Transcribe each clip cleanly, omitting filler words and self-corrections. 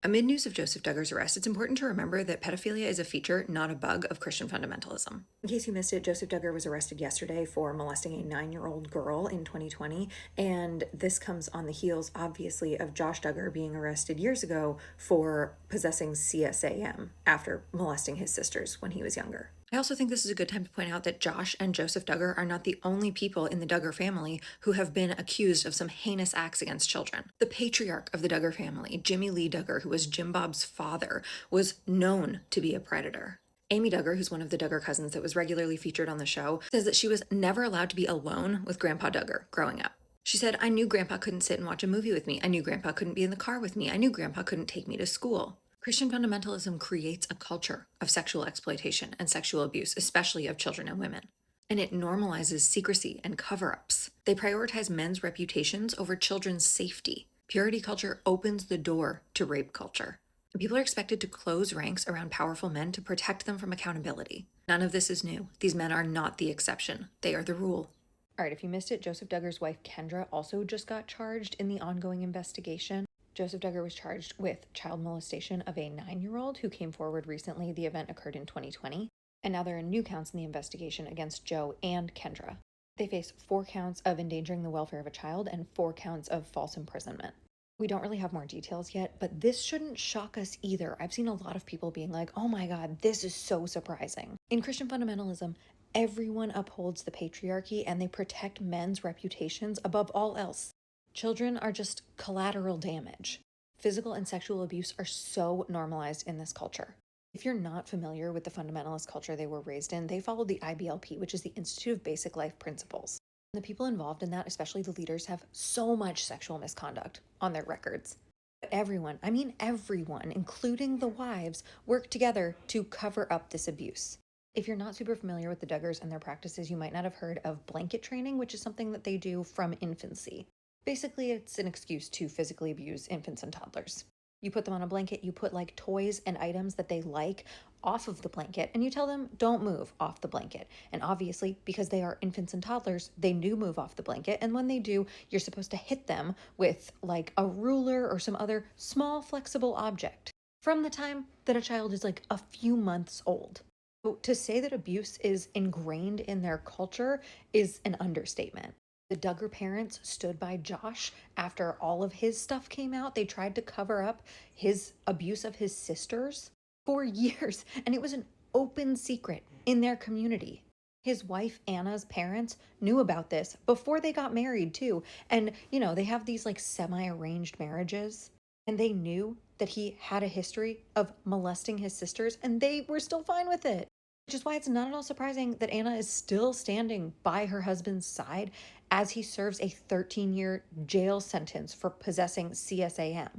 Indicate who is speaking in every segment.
Speaker 1: Amid news of Joseph Duggar's arrest, it's important to remember that pedophilia is a feature, not a bug, of Christian fundamentalism. In case you missed it, Joseph Duggar was arrested yesterday for molesting a 9-year-old girl in 2020, and this comes on the heels, obviously, of Josh Duggar being arrested years ago for possessing CSAM after molesting his sisters when he was younger. I also think this is a good time to point out that Josh and Joseph Duggar are not the only people in the Duggar family who have been accused of some heinous acts against children. The patriarch of the Duggar family, Jimmy Lee Duggar, who was Jim Bob's father, was known to be a predator. Amy Duggar, who's one of the Duggar cousins that was regularly featured on the show, says that she was never allowed to be alone with Grandpa Duggar growing up. She said, "I knew Grandpa couldn't sit and watch a movie with me. I knew Grandpa couldn't be in the car with me. I knew Grandpa couldn't take me to school." Christian fundamentalism creates a culture of sexual exploitation and sexual abuse, especially of children and women. And it normalizes secrecy and cover-ups. They prioritize men's reputations over children's safety. Purity culture opens the door to rape culture. And people are expected to close ranks around powerful men to protect them from accountability. None of this is new. These men are not the exception. They are the rule. All right, if you missed it, Joseph Duggar's wife, Kendra, also just got charged in the ongoing investigation. Joseph Duggar was charged with child molestation of a 9-year-old who came forward recently. The event occurred in 2020. And now there are new counts in the investigation against Joe and Kendra. They face 4 counts of endangering the welfare of a child and 4 counts of false imprisonment. We don't really have more details yet, but this shouldn't shock us either. I've seen a lot of people being like, oh my God, this is so surprising. In Christian fundamentalism, everyone upholds the patriarchy and they protect men's reputations above all else. Children are just collateral damage. Physical and sexual abuse are so normalized in this culture. If you're not familiar with the fundamentalist culture they were raised in, they followed the IBLP, which is the Institute of Basic Life Principles. The people involved in that, especially the leaders, have so much sexual misconduct on their records. But everyone, I mean everyone, including the wives, work together to cover up this abuse. If you're not super familiar with the Duggars and their practices, you might not have heard of blanket training, which is something that they do from infancy. Basically, it's an excuse to physically abuse infants and toddlers. You put them on a blanket, you put like toys and items that they like off of the blanket, and you tell them don't move off the blanket. And obviously, because they are infants and toddlers, they do move off the blanket. And when they do, you're supposed to hit them with like a ruler or some other small flexible object from the time that a child is like a few months old. So to say that abuse is ingrained in their culture is an understatement. The Duggar parents stood by Josh after all of his stuff came out. They tried to cover up his abuse of his sisters for years, and it was an open secret in their community. His wife Anna's parents knew about this before they got married too. And, they have these like semi-arranged marriages, and they knew that he had a history of molesting his sisters, and they were still fine with it. Which is why it's not at all surprising that Anna is still standing by her husband's side as he serves a 13-year jail sentence for possessing CSAM.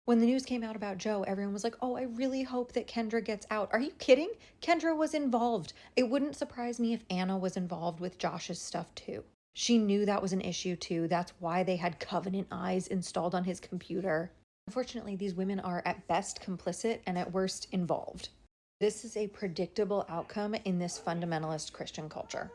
Speaker 1: When the news came out about Joe, everyone was like, oh, I really hope that Kendra gets out. Are you kidding? Kendra was involved. It wouldn't surprise me if Anna was involved with Josh's stuff too. She knew that was an issue too. That's why they had Covenant eyes installed on his computer. Unfortunately, these women are at best complicit and at worst involved. This is a predictable outcome in this fundamentalist Christian culture.